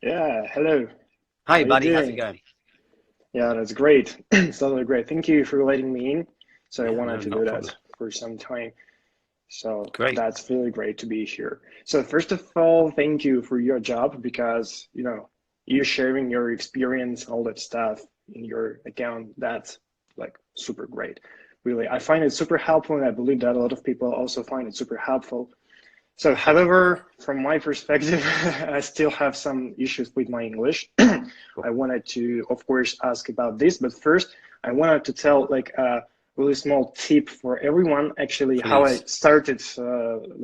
Yeah, hello. Hi, How you buddy. How's it doing? going? Yeah, that's great. It's totally great. Thank you for letting me in. So I Yeah, wanted no, to not a do that problem. for some time. So Great. that's really great to be here. So first of all, thank you for your job because, you sharing your experience, all that stuff in your account, that's like super great. Really, I find it super helpful, and I believe that a lot of people also find it super helpful. So, Oh, thank you. however, from my perspective, I still have some issues with my English. Cool. I wanted to, of course, ask about this, but first, I wanted to tell like a really small tip for everyone, actually, how I Please. started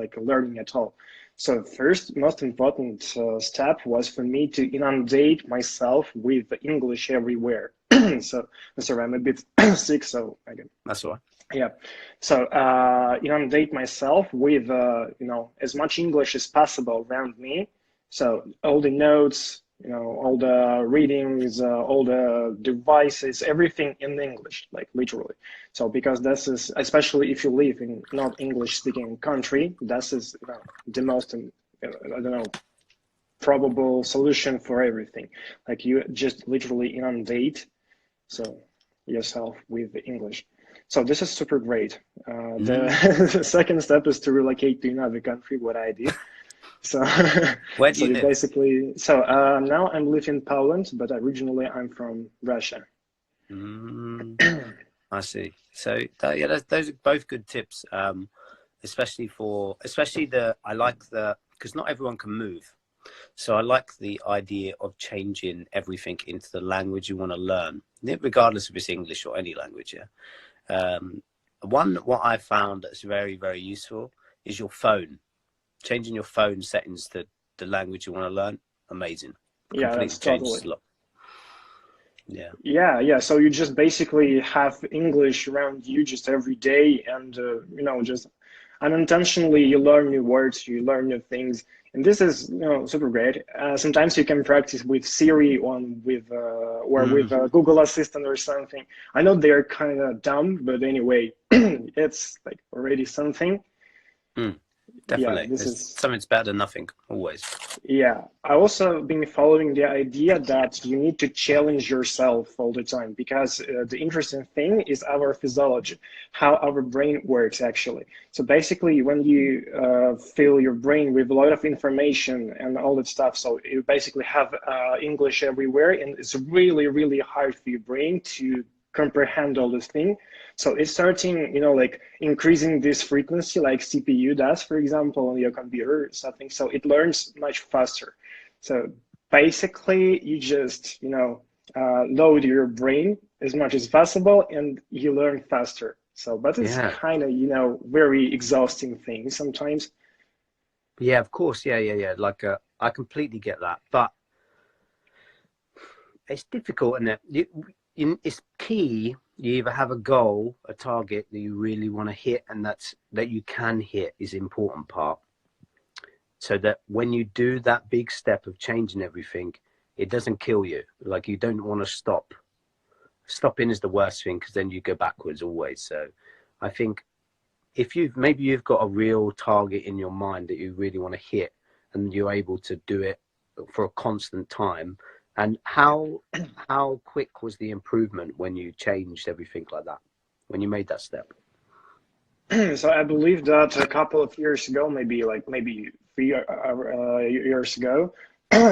like learning at all. So, first, most important step was for me to inundate myself with English everywhere. So, sorry, I'm a bit sick, so I can That's all right. yeah. So inundate myself with as much English as possible around me. So all the notes, all the readings, all the devices, everything in English, like literally. So because this is, especially if you live in not English speaking country, this is the most I don't know, probable solution for everything. Like you just literally inundate so yourself with English. So this is super great. Mm. The second step is to relocate to another country, what I did. So, Where do so you you live? basically, now I'm living in Poland, but originally I'm from Russia. Mm. I see. So, yeah, those are both good tips. I like because not everyone can move. So I like the idea of changing everything into the language you want to learn, regardless if it's English or any language. Yeah. Um, what I found that's very, very useful is your phone. Changing your phone settings to the language you want to learn, amazing. Yeah, Completely that's totally. changes a lot. Yeah. Yeah, yeah. So you just basically have English around you just every day, and just unintentionally you learn new words, you learn new things, and this is super great. Sometimes you can practice with Siri on with or with Mm, Google Assistant or something. I know they're kind of dumb, but anyway, it's like already something. mm, Yeah, definitely. this There's is something's better than nothing, always. yeah, I also been following the idea that you need to challenge yourself all the time because the interesting thing is our physiology, how our brain works actually. So basically, when you fill your brain with a lot of information and all that stuff, so you basically have English everywhere, and it's really, really hard for your brain to comprehend all this thing. So it's starting, like increasing this frequency, like CPU does, for example, on your computer or something. So it learns much faster. So basically, you just, load your brain as much as possible, and you learn faster. So, but it's Yeah. kind of, very exhausting thing sometimes. Yeah, of course. Yeah, yeah, yeah. I completely get that. But it's difficult, isn't it? It's key. You either have a goal, a target that you really want to hit, and that you can hit is the important part. So that when you do that big step of changing everything, it doesn't kill you. Like you don't want to stop. Stopping is the worst thing because then you go backwards always. So I think if you've got a real target in your mind that you really want to hit and you're able to do it for a constant time, and how quick was the improvement when you changed everything like that, when you made that step? So I believe that a couple of years ago, maybe 3 years ago,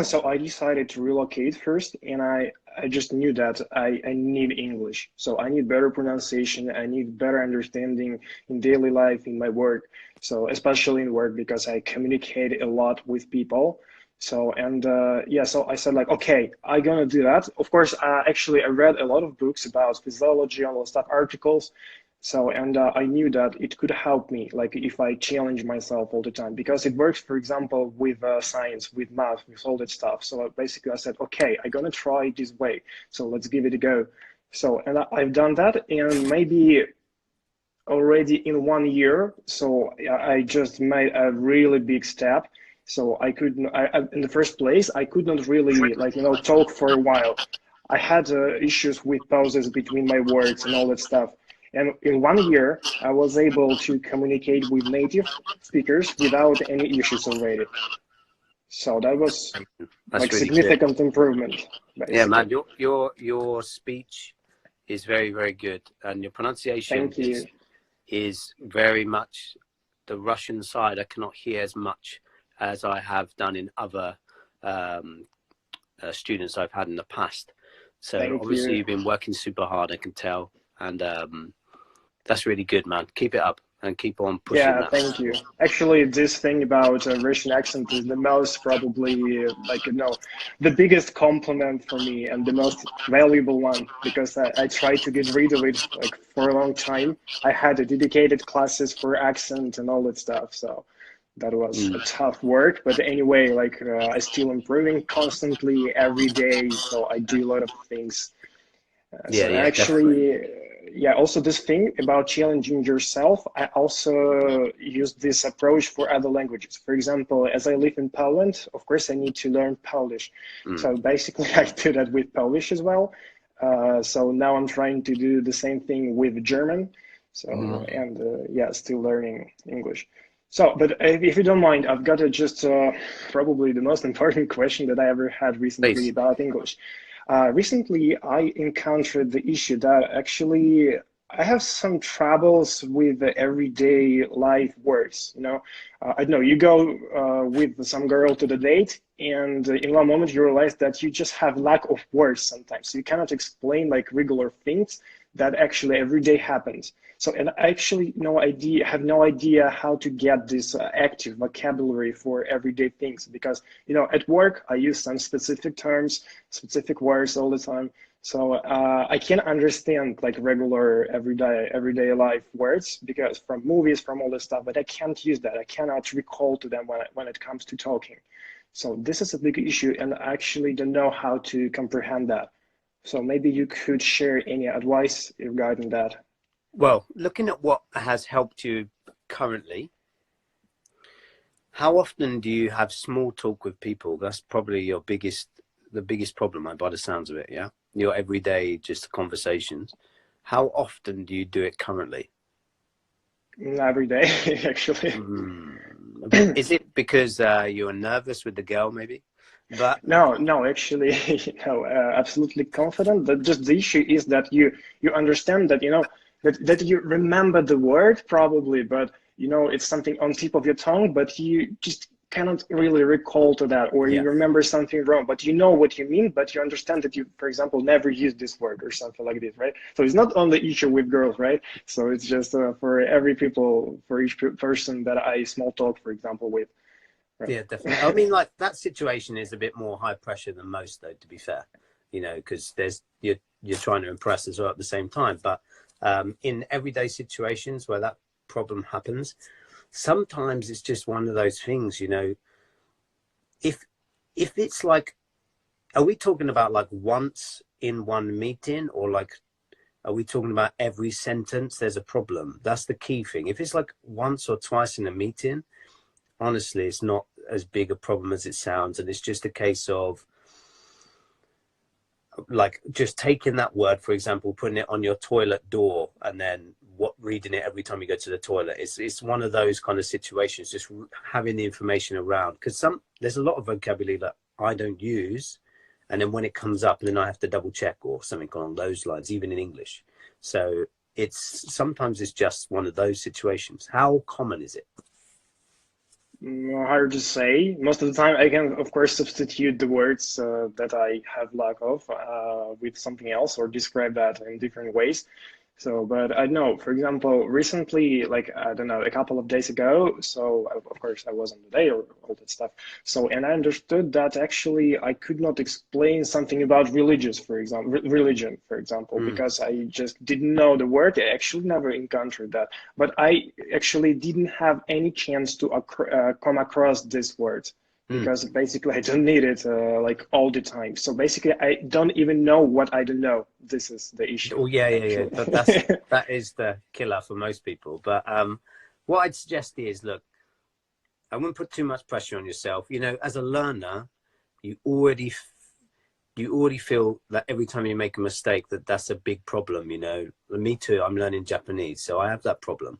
so I decided to relocate first, and I just knew that I need English. So I need better pronunciation. I need better understanding in daily life, in my work. So especially in work because I communicate a lot with people. So and yeah, so I said like, okay, I'm gonna do that. Of course, actually, I read a lot of books about physiology, all those stuff, articles. So, and I knew that it could help me, like if I challenge myself all the time, because it works, for example, with science, with math, with all that stuff. So basically, I said, okay, I'm gonna try this way. So let's give it a go. So, and I've done that, and maybe already in 1 year. So I just made a really big step. So I could, in the first place, I could not really like talk for a while. I had issues with pauses between my words and all that stuff. And in 1 year, I was able to communicate with native speakers without any issues already. So that was, That's like really good. significant improvement, Yeah, basically. man, your speech is very, very good, and your pronunciation Thank you. is very much the Russian side. I cannot hear as much as I have done in other um, students I've had in the past. So Thank obviously you. you've been working super hard, I can tell, and that's really good, man. Keep it up and keep on pushing Yeah, that. thank you. Actually, this thing about Russian accent is the most probably like the biggest compliment for me and the most valuable one because I tried to get rid of it like for a long time. I had a dedicated classes for accent and all that stuff, so that was a Mm. tough work. But anyway, like I still improving constantly every day, so I do a lot of things Yeah, so yeah, definitely. actually, yeah, also this thing about challenging yourself, I also use this approach for other languages. For example, as I live in Poland, of course, I need to learn Polish. Mm. So basically, I do that with Polish as well. So now I'm trying to do the same thing with German. So, Mm. and yeah, still learning English. So, but if you don't mind, I've got just probably the most important question that I ever had recently Please. about English. Recently, I encountered the issue that actually I have some troubles with the everyday life words. I don't know, you go with some girl to the date, and in one moment you realize that you just have lack of words sometimes. So you cannot explain like regular things that actually every day happens. So, and I actually have no idea how to get this active vocabulary for everyday things because, at work I use some specific terms, specific words all the time. So I can understand like regular everyday life words because from movies, from all this stuff, but I can't use that. I cannot recall to them when it comes to talking. So this is a big issue, and I actually don't know how to comprehend that. So maybe you could share any advice regarding that. Well, looking at what has helped you currently, how often do you have small talk with people? That's probably the biggest problem, by the sounds of it. Yeah, your everyday just conversations. How often do you do it currently? Every day, actually. Is it because you're nervous with the girl, maybe? But No, no, actually, no, absolutely confident. That just the issue is that you understand that that you remember the word probably, but it's something on tip of your tongue, but you just cannot really recall to that, or yeah, you remember something wrong, but you know what you mean, but you understand that you, for example, never used this word or something like this, right? So it's not only issue with girls, right? So it's just for every people, for each person that I small talk, for example, with, yeah, definitely. I mean, like that situation is a bit more high pressure than most, though. To be fair, because you're trying to impress as well at the same time. But in everyday situations where that problem happens, sometimes it's just one of those things. If it's like, are we talking about like once in one meeting, or like are we talking about every sentence there's a problem? That's the key thing. If it's like once or twice in a meeting, honestly, it's not as big a problem as it sounds, and it's just a case of like just taking that word, for example, putting it on your toilet door, and then reading it every time you go to the toilet. It's one of those kind of situations, just having the information around, because there's a lot of vocabulary that I don't use, and then when it comes up, then I have to double check or something along those lines, even in English. So sometimes it's just one of those situations. How common is it? hard to say. Most of the time, I can, of course, substitute the words that I have lack of with something else or describe that in different ways. So, but I know, for example, recently, like, I don't know, a couple of days ago, so of course I was on the day or all that stuff. So, and I understood that actually I could not explain something about religion, for example, Mm, because I just didn't know the word. I actually never encountered that, but I actually didn't have any chance to come across this word mm. because basically I don't need it like all the time. So basically I don't even know what I don't know. This is the issue, Oh yeah, yeah, yeah. actually. But that is the killer for most people. But what I'd suggest is, look, I wouldn't put too much pressure on yourself. As a learner, you already you already feel that every time you make a mistake, that's a big problem. Me too. I'm learning Japanese, so I have that problem.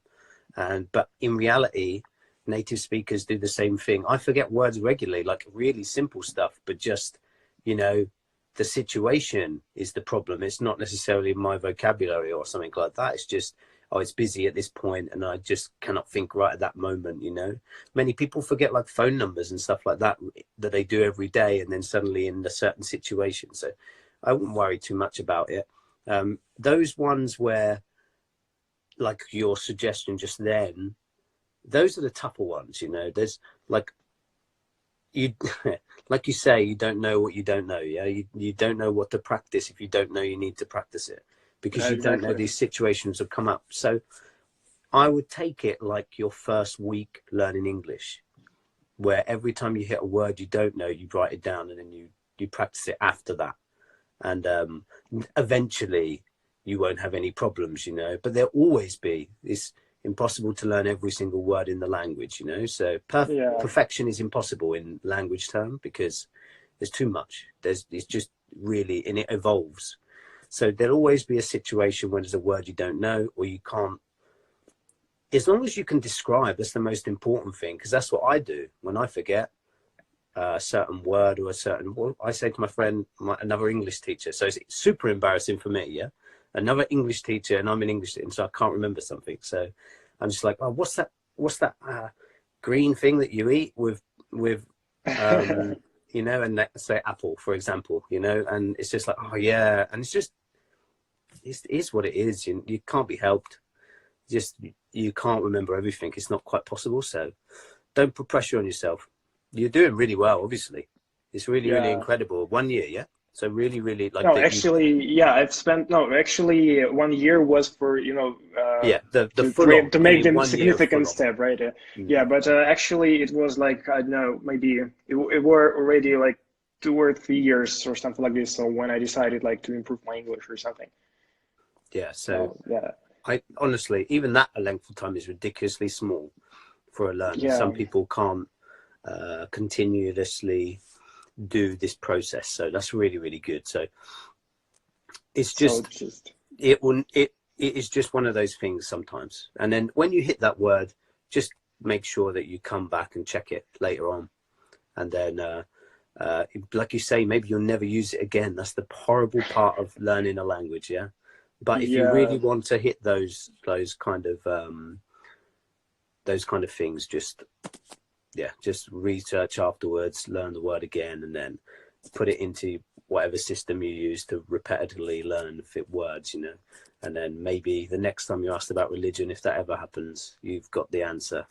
But in reality, native speakers do the same thing. I forget words regularly, like really simple stuff, but just, you know, the situation is the problem. It's not necessarily my vocabulary or something like that. It's just, oh, it's busy at this point and I just cannot think right at that moment, you know. Many people forget like phone numbers and stuff like that that they do every day, and then suddenly in a certain situation. So I wouldn't worry too much about it. Those ones where, like your suggestion just then, those are the tougher ones, you know. There's like, you like you say, you don't know what you don't know. Yeah, you don't know what to practice if you don't know you need to practice it, because you don't know Exactly. these situations will come up. So I would take it like your first week learning English, where every time you hit a word you don't know, you write it down and then you practice it after that. And eventually you won't have any problems, you know. But there'll always be, it's impossible to learn every single word in the language, you know. So Yeah. perfection is impossible in language term, because there's too much. It's just really, and it evolves. So there'll always be a situation when there's a word you don't know or you can't. As long as you can describe, that's the most important thing, because that's what I do when I forget a certain word or a certain. Well, I say to my friend, another English teacher. So it's super embarrassing for me. Yeah, another English teacher, and I'm an English teacher, so I can't remember something. So I'm just like, oh, what's that? What's that green thing that you eat with you know, and that, say apple, for example, you know, and it's just like, oh yeah, and it's just, it is what it is. You can't be helped. Just, you can't remember everything. It's not quite possible. So don't put pressure on yourself. You're doing really well, obviously. It's really, really Yeah. incredible. 1 year, yeah. So really, really like No, that. You, actually, yeah, I've spent, no, actually, 1 year was for, yeah, the to full on. to You make mean them 1 year of significant full on? step, right? Mm. Yeah, but actually, it was like, I don't know, maybe it were already like 2 or 3 years or something like this. So when I decided like to improve my English or something. Yeah. So So yeah, I honestly, even that length of time is ridiculously small for a learner. yeah. Some people can't continuously do this process. So that's really, really good. So it's So just, just it is just one of those things sometimes. And then when you hit that word, just make sure that you come back and check it later on. And then, like you say, maybe you'll never use it again. That's the horrible part of learning a language. Yeah. But if you yeah. really want to hit those kind of things, just, yeah, just research afterwards, learn the word again, and then put it into whatever system you use to repetitively learn fit words, you know. And then maybe the next time you're asked about religion, if that ever happens, you've got the answer.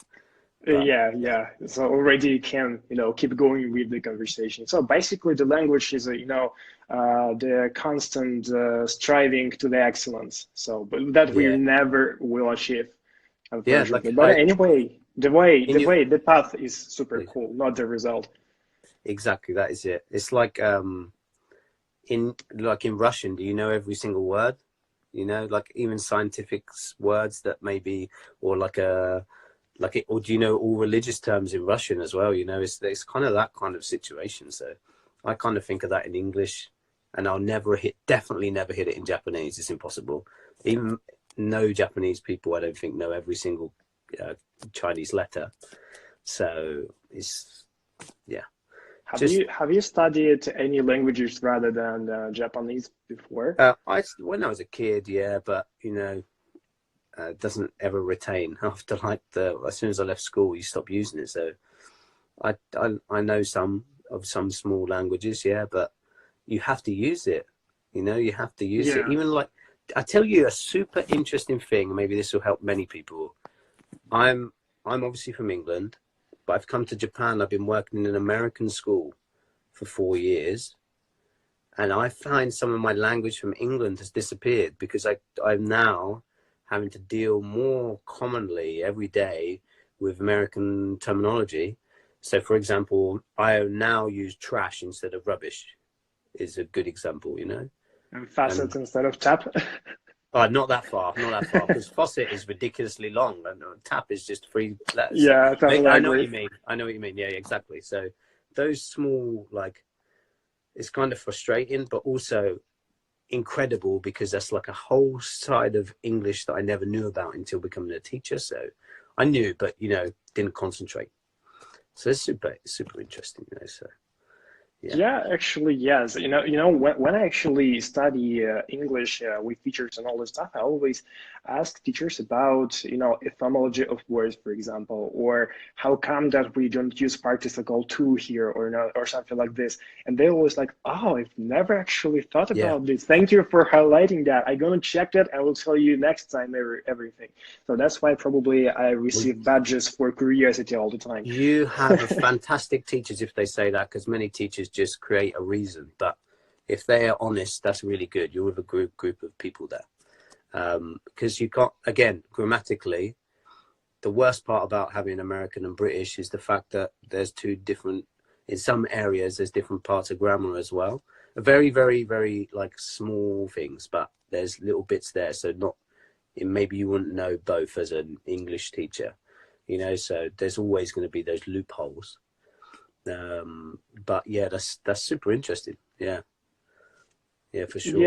But Yeah, yeah, yeah. So already you can, keep going with the conversation. So basically, the language is, the constant striving to the excellence. So, but that we yeah, never will achieve, yeah. unfortunately. Like But anyway, in you, the path is super please. cool, not the result. Exactly, that is it. It's like in Russian, do you know every single word? You know, like even scientific words that maybe, or like or do you know all religious terms in Russian as well? You know, it's kind of that kind of situation. So I kind of think of that in English, and I'll definitely never hit it in Japanese. It's impossible. Even no Japanese people, I don't think, know every single uh, Chinese letter. So it's, yeah, just Have you studied any languages rather than Japanese before? when I was a kid, yeah, but you know, doesn't ever retain after like as soon as I left school, you stop using it. So I know some small languages, yeah, but you have to use it. You know, you have to use it. Yeah. Even like, I tell you a super interesting thing. Maybe this will help many people. I'm obviously from England, but I've come to Japan. I've been working in an American school for 4 years, and I find some of my language from England has disappeared because I'm now having to deal more commonly every day with American terminology. So, for example, I now use trash instead of rubbish. Is a good example, you know. And And facets instead of tap. not that far, not that far, because faucet is ridiculously long, and tap is just three letters. So Yeah, totally I know what agree. you mean. I know what you mean. Yeah, exactly. So those small, like, it's kind of frustrating, but also incredible, because that's like a whole side of English that I never knew about until becoming a teacher. So I knew, but you know, didn't concentrate. So it's super interesting, you know. So yeah. Yeah, actually, yes. When I actually study English with teachers and all this stuff, I always ask teachers about, etymology of words, for example, or how come that we don't use participle to here or not, or something like this. And they always like, oh, I've never actually thought Yeah. about this. Thank you for highlighting that. I'm gonna check that. I will tell you next time everything. So that's why probably I receive badges for curiosity all the time. You have a fantastic teachers if they say that, because many teachers just create a reason. But if they are honest, that's really good. You're with a group of people there. Because you got, again, grammatically, the worst part about having American and British is the fact that there's two different, in some areas, there's different parts of grammar as well. Very, very, very like small things, but there's little bits there. So maybe you wouldn't know both as an English teacher, you know, so there's always going to be those loopholes. But yeah, that's super interesting. Yeah, for sure.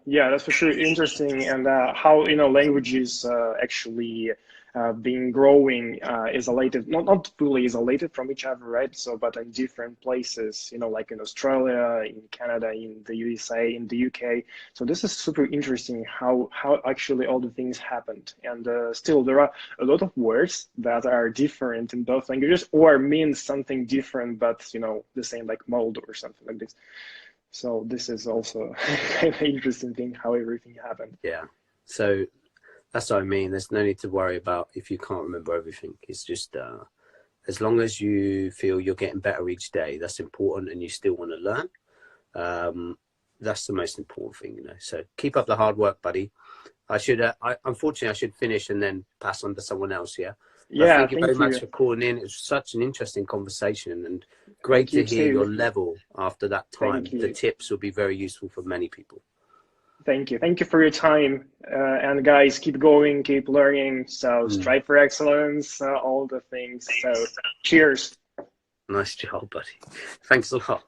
Yeah, that's for sure interesting, and how languages actually being growing isolated, not fully isolated from each other, right? So, but in different places, like in Australia, in Canada, in the USA, in the UK. So this is super interesting how actually all the things happened, and still there are a lot of words that are different in both languages or mean something different, but the same, like mold or something like this. So this is also kind of interesting thing how everything happened. Yeah. So that's what I mean. There's no need to worry about if you can't remember everything. It's just as long as you feel you're getting better each day, that's important, and you still want to learn. That's the most important thing, So keep up the hard work, buddy. Unfortunately, I should finish and then pass on to someone else. Yeah. Yeah, thank you very much for calling in. It was such an interesting conversation, and great to hear your level after that time. The tips will be very useful for many people. Thank you for your time, and guys, keep going, keep learning. So strive for excellence, all the things. So cheers. Nice job, buddy. Thanks a lot.